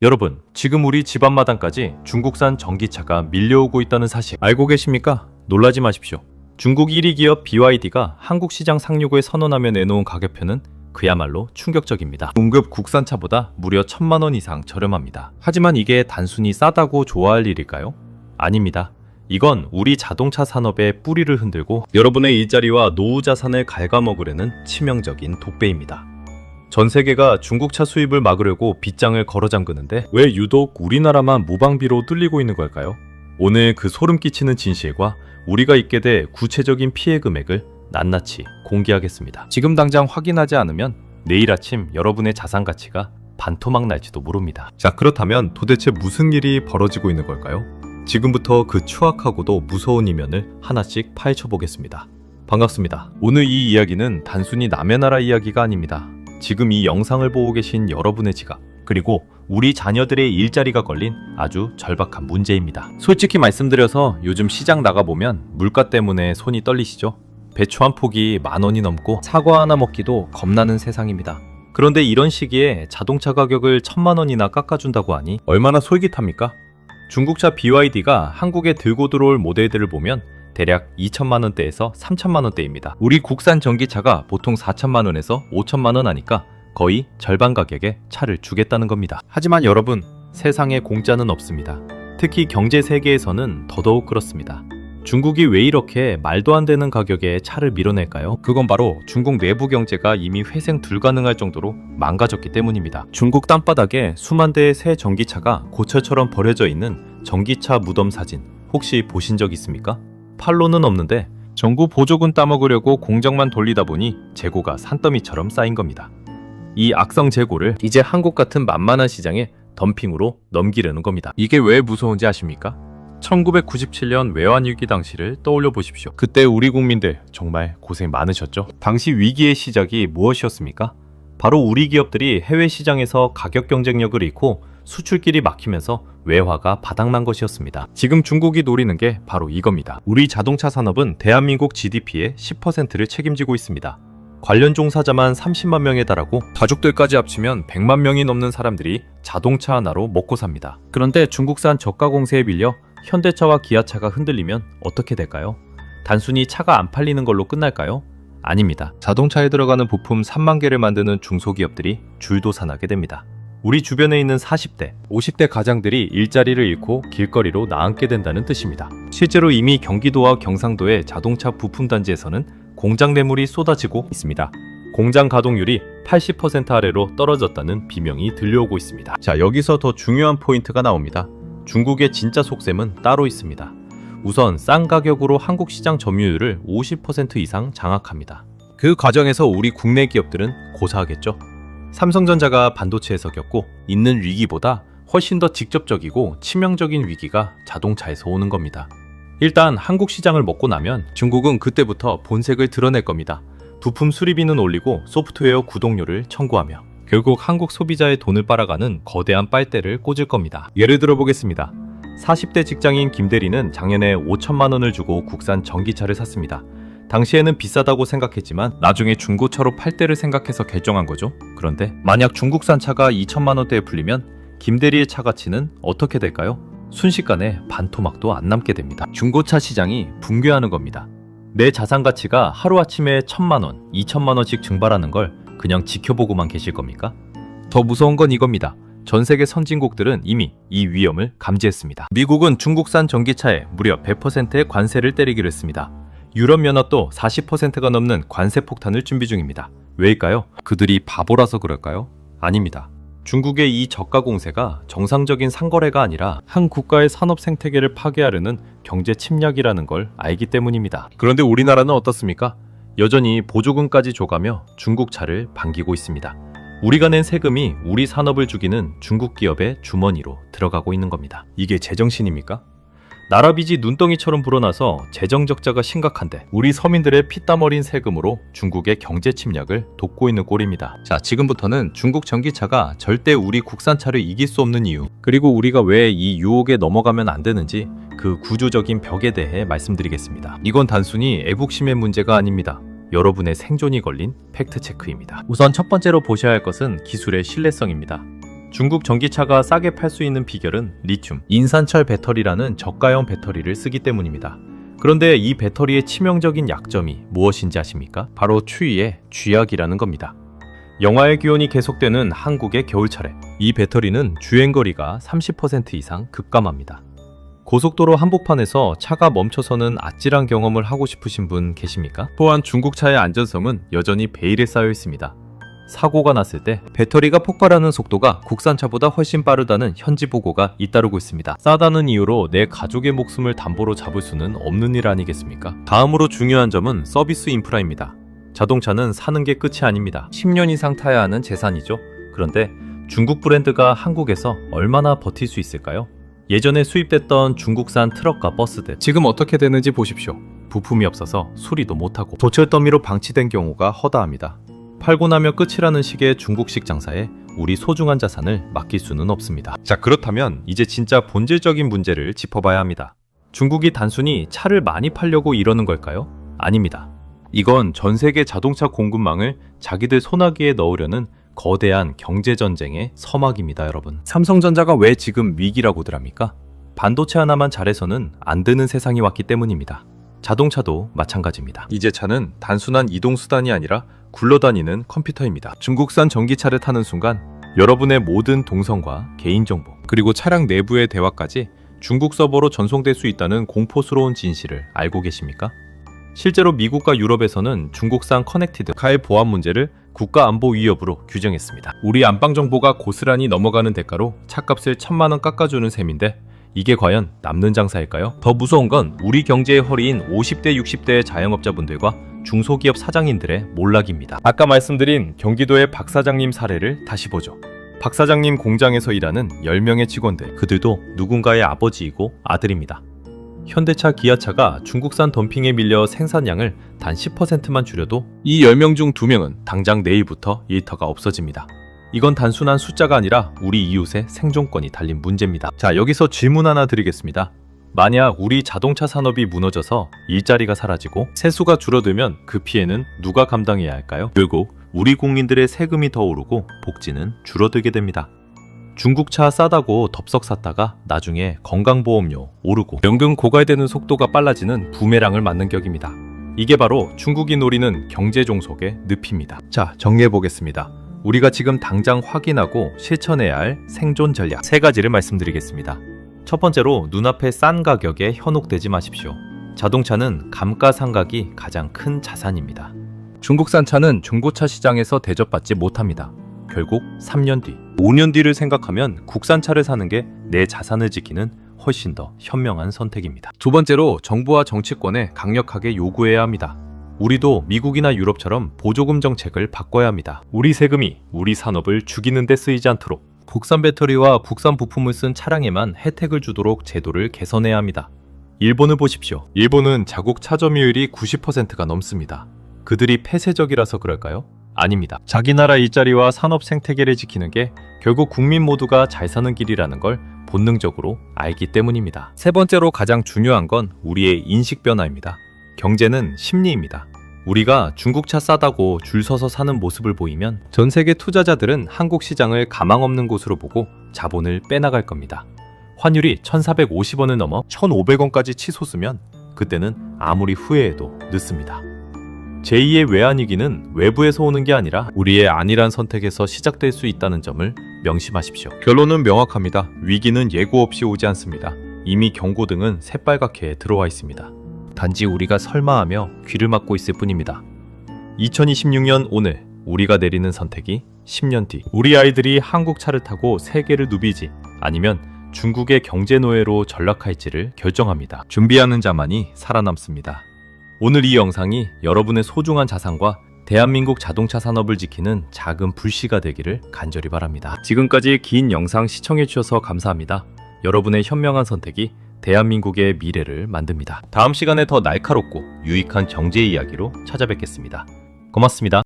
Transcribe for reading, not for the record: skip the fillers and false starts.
여러분, 지금 우리 집 앞마당까지 중국산 전기차가 밀려오고 있다는 사실 알고 계십니까? 놀라지 마십시오. 중국 1위 기업 BYD가 한국 시장 상륙을 선언하며 내놓은 가격표는 그야말로 충격적입니다. 동급 국산차보다 무려 1,000만 원 이상 저렴합니다. 하지만 이게 단순히 싸다고 좋아할 일일까요? 아닙니다. 이건 우리 자동차 산업의 뿌리를 흔들고 여러분의 일자리와 노후 자산을 갉아먹으려는 치명적인 독배입니다. 전 세계가 중국차 수입을 막으려고 빗장을 걸어 잠그는데 왜 유독 우리나라만 무방비로 뚫리고 있는 걸까요? 오늘 그 소름 끼치는 진실과 우리가 입게 될 구체적인 피해 금액을 낱낱이 공개하겠습니다. 지금 당장 확인하지 않으면 내일 아침 여러분의 자산 가치가 반토막 날지도 모릅니다. 자, 그렇다면 도대체 무슨 일이 벌어지고 있는 걸까요? 지금부터 그 추악하고도 무서운 이면을 하나씩 파헤쳐 보겠습니다. 반갑습니다. 오늘 이 이야기는 단순히 남의 나라 이야기가 아닙니다. 지금 이 영상을 보고 계신 여러분의 지갑, 그리고 우리 자녀들의 일자리가 걸린 아주 절박한 문제입니다. 솔직히 말씀드려서 요즘 시장 나가보면 물가 때문에 손이 떨리시죠? 배추 한 폭이 10,000원이 넘고 사과 하나 먹기도 겁나는 세상입니다. 그런데 이런 시기에 자동차 가격을 1,000만 원이나 깎아준다고 하니 얼마나 솔깃합니까? 중국차 BYD가 한국에 들고 들어올 모델들을 보면 대략 2,000만 원대에서 3,000만 원대입니다. 우리 국산 전기차가 보통 4,000만 원에서 5,000만 원 하니까 거의 절반 가격에 차를 주겠다는 겁니다. 하지만 여러분, 세상에 공짜는 없습니다. 특히 경제 세계에서는 더더욱 그렇습니다. 중국이 왜 이렇게 말도 안 되는 가격에 차를 밀어낼까요? 그건 바로 중국 내부 경제가 이미 회생 불가능할 정도로 망가졌기 때문입니다. 중국 땅바닥에 수만 대의 새 전기차가 고철처럼 버려져 있는 전기차 무덤 사진 혹시 보신 적 있습니까? 팔로는 없는데 정부 보조금 따먹으려고 공장만 돌리다 보니 재고가 산더미처럼 쌓인 겁니다. 이 악성 재고를 이제 한국 같은 만만한 시장에 덤핑으로 넘기려는 겁니다. 이게 왜 무서운지 아십니까? 1997년 외환위기 당시를 떠올려 보십시오. 그때 우리 국민들 정말 고생 많으셨죠? 당시 위기의 시작이 무엇이었습니까? 바로 우리 기업들이 해외 시장에서 가격 경쟁력을 잃고 수출길이 막히면서 외화가 바닥난 것이었습니다. 지금 중국이 노리는 게 바로 이겁니다. 우리 자동차 산업은 대한민국 GDP의 10%를 책임지고 있습니다. 관련 종사자만 30만 명에 달하고 가족들까지 합치면 100만 명이 넘는 사람들이 자동차 하나로 먹고 삽니다. 그런데 중국산 저가 공세에 밀려 현대차와 기아차가 흔들리면 어떻게 될까요? 단순히 차가 안 팔리는 걸로 끝날까요? 아닙니다. 자동차에 들어가는 부품 3만 개를 만드는 중소기업들이 줄도산하게 됩니다. 우리 주변에 있는 40대, 50대 가장들이 일자리를 잃고 길거리로 나앉게 된다는 뜻입니다. 실제로 이미 경기도와 경상도의 자동차 부품 단지에서는 공장 뇌물이 쏟아지고 있습니다. 공장 가동률이 80% 아래로 떨어졌다는 비명이 들려오고 있습니다. 자, 여기서 더 중요한 포인트가 나옵니다. 중국의 진짜 속셈은 따로 있습니다. 우선 싼 가격으로 한국 시장 점유율을 50% 이상 장악합니다. 그 과정에서 우리 국내 기업들은 고사하겠죠. 삼성전자가 반도체에서 겪고 있는 위기보다 훨씬 더 직접적이고 치명적인 위기가 자동차에서 오는 겁니다. 일단 한국 시장을 먹고 나면 중국은 그때부터 본색을 드러낼 겁니다. 부품 수리비는 올리고 소프트웨어 구독료를 청구하며 결국 한국 소비자의 돈을 빨아가는 거대한 빨대를 꽂을 겁니다. 예를 들어 보겠습니다. 40대 직장인 김대리는 작년에 5,000만 원을 주고 국산 전기차를 샀습니다. 당시에는 비싸다고 생각했지만 나중에 중고차로 팔 때를 생각해서 결정한 거죠. 그런데 만약 중국산 차가 2,000만 원대에 풀리면 김대리의 차 가치는 어떻게 될까요? 순식간에 반토막도 안 남게 됩니다. 중고차 시장이 붕괴하는 겁니다. 내 자산 가치가 하루아침에 1,000만 원, 2,000만 원씩 증발하는 걸 그냥 지켜보고만 계실 겁니까? 더 무서운 건 이겁니다. 전 세계 선진국들은 이미 이 위험을 감지했습니다. 미국은 중국산 전기차에 무려 100%의 관세를 때리기로 했습니다. 유럽연합도 40%가 넘는 관세 폭탄을 준비 중입니다. 왜일까요? 그들이 바보라서 그럴까요? 아닙니다. 중국의 이 저가 공세가 정상적인 상거래가 아니라 한 국가의 산업 생태계를 파괴하려는 경제 침략이라는 걸 알기 때문입니다. 그런데 우리나라는 어떻습니까? 여전히 보조금까지 줘가며 중국 차를 반기고 있습니다. 우리가 낸 세금이 우리 산업을 죽이는 중국 기업의 주머니로 들어가고 있는 겁니다. 이게 제정신입니까? 나라 빚이 눈덩이처럼 불어나서 재정 적자가 심각한데 우리 서민들의 피땀 어린 세금으로 중국의 경제 침략을 돕고 있는 꼴입니다. 자, 지금부터는 중국 전기차가 절대 우리 국산차를 이길 수 없는 이유, 그리고 우리가 왜 이 유혹에 넘어가면 안 되는지 그 구조적인 벽에 대해 말씀드리겠습니다. 이건 단순히 애국심의 문제가 아닙니다. 여러분의 생존이 걸린 팩트체크입니다. 우선 첫 번째로 보셔야 할 것은 기술의 신뢰성입니다. 중국 전기차가 싸게 팔 수 있는 비결은 리튬, 인산철 배터리라는 저가형 배터리를 쓰기 때문입니다. 그런데 이 배터리의 치명적인 약점이 무엇인지 아십니까? 바로 추위의 쥐약이라는 겁니다. 영하의 기온이 계속되는 한국의 겨울철에 이 배터리는 주행거리가 30% 이상 급감합니다. 고속도로 한복판에서 차가 멈춰서는 아찔한 경험을 하고 싶으신 분 계십니까? 또한 중국차의 안전성은 여전히 베일에 쌓여 있습니다. 사고가 났을 때 배터리가 폭발하는 속도가 국산차보다 훨씬 빠르다는 현지 보고가 잇따르고 있습니다. 싸다는 이유로 내 가족의 목숨을 담보로 잡을 수는 없는 일 아니겠습니까? 다음으로 중요한 점은 서비스 인프라입니다. 자동차는 사는 게 끝이 아닙니다. 10년 이상 타야 하는 재산이죠. 그런데 중국 브랜드가 한국에서 얼마나 버틸 수 있을까요? 예전에 수입됐던 중국산 트럭과 버스들, 지금 어떻게 되는지 보십시오. 부품이 없어서 수리도 못하고 도철 더미로 방치된 경우가 허다합니다. 팔고 나면 끝이라는 식의 중국식 장사에 우리 소중한 자산을 맡길 수는 없습니다. 자, 그렇다면 이제 진짜 본질적인 문제를 짚어봐야 합니다. 중국이 단순히 차를 많이 팔려고 이러는 걸까요? 아닙니다. 이건 전 세계 자동차 공급망을 자기들 손아귀에 넣으려는 거대한 경제전쟁의 서막입니다, 여러분. 삼성전자가 왜 지금 위기라고들 합니까? 반도체 하나만 잘해서는 안 되는 세상이 왔기 때문입니다. 자동차도 마찬가지입니다. 이제 차는 단순한 이동수단이 아니라 굴러다니는 컴퓨터입니다. 중국산 전기차를 타는 순간 여러분의 모든 동선과 개인정보, 그리고 차량 내부의 대화까지 중국 서버로 전송될 수 있다는 공포스러운 진실을 알고 계십니까? 실제로 미국과 유럽에서는 중국산 커넥티드 카의 보안 문제를 국가안보 위협으로 규정했습니다. 우리 안방 정보가 고스란히 넘어가는 대가로 차값을 1,000만 원 깎아주는 셈인데 이게 과연 남는 장사일까요? 더 무서운 건 우리 경제의 허리인 50대, 60대의 자영업자분들과 중소기업 사장님들의 몰락입니다. 아까 말씀드린 경기도의 박 사장님 사례를 다시 보죠. 박 사장님 공장에서 일하는 10명의 직원들, 그들도 누군가의 아버지이고 아들입니다. 현대차, 기아차가 중국산 덤핑에 밀려 생산량을 단 10%만 줄여도 이 10명 중 2명은 당장 내일부터 일터가 없어집니다. 이건 단순한 숫자가 아니라 우리 이웃의 생존권이 달린 문제입니다. 자, 여기서 질문 하나 드리겠습니다. 만약 우리 자동차 산업이 무너져서 일자리가 사라지고 세수가 줄어들면 그 피해는 누가 감당해야 할까요? 결국 우리 국민들의 세금이 더 오르고 복지는 줄어들게 됩니다. 중국차 싸다고 덥석 샀다가 나중에 건강보험료 오르고 연금 고갈되는 속도가 빨라지는 부메랑을 맞는 격입니다. 이게 바로 중국이 노리는 경제 종속의 늪입니다. 자, 정리해보겠습니다. 우리가 지금 당장 확인하고 실천해야 할 생존 전략 3가지를 말씀드리겠습니다. 첫 번째로 눈앞의 싼 가격에 현혹되지 마십시오. 자동차는 감가상각이 가장 큰 자산입니다. 중국산 차는 중고차 시장에서 대접받지 못합니다. 결국 3년 뒤, 5년 뒤를 생각하면 국산차를 사는 게 내 자산을 지키는 훨씬 더 현명한 선택입니다. 두 번째로 정부와 정치권에 강력하게 요구해야 합니다. 우리도 미국이나 유럽처럼 보조금 정책을 바꿔야 합니다. 우리 세금이 우리 산업을 죽이는 데 쓰이지 않도록 국산 배터리와 국산 부품을 쓴 차량에만 혜택을 주도록 제도를 개선해야 합니다. 일본을 보십시오. 일본은 자국 차 점유율이 90%가 넘습니다. 그들이 폐쇄적이라서 그럴까요? 아닙니다. 자기 나라 일자리와 산업 생태계를 지키는 게 결국 국민 모두가 잘 사는 길이라는 걸 본능적으로 알기 때문입니다. 세 번째로 가장 중요한 건 우리의 인식 변화입니다. 경제는 심리입니다. 우리가 중국차 싸다고 줄 서서 사는 모습을 보이면 전 세계 투자자들은 한국 시장을 가망 없는 곳으로 보고 자본을 빼나갈 겁니다. 환율이 1,450원을 넘어 1,500원까지 치솟으면 그때는 아무리 후회해도 늦습니다. 제2의 외환위기는 외부에서 오는 게 아니라 우리의 안일한 선택에서 시작될 수 있다는 점을 명심하십시오. 결론은 명확합니다. 위기는 예고 없이 오지 않습니다. 이미 경고등은 새빨갛게 들어와 있습니다. 단지 우리가 설마하며 귀를 막고 있을 뿐입니다. 2026년 오늘 우리가 내리는 선택이 10년 뒤 우리 아이들이 한국 차를 타고 세계를 누비지 아니면 중국의 경제 노예로 전락할지를 결정합니다. 준비하는 자만이 살아남습니다. 오늘 이 영상이 여러분의 소중한 자산과 대한민국 자동차 산업을 지키는 작은 불씨가 되기를 간절히 바랍니다. 지금까지 긴 영상 시청해주셔서 감사합니다. 여러분의 현명한 선택이 대한민국의 미래를 만듭니다. 다음 시간에 더 날카롭고 유익한 경제 이야기로 찾아뵙겠습니다. 고맙습니다.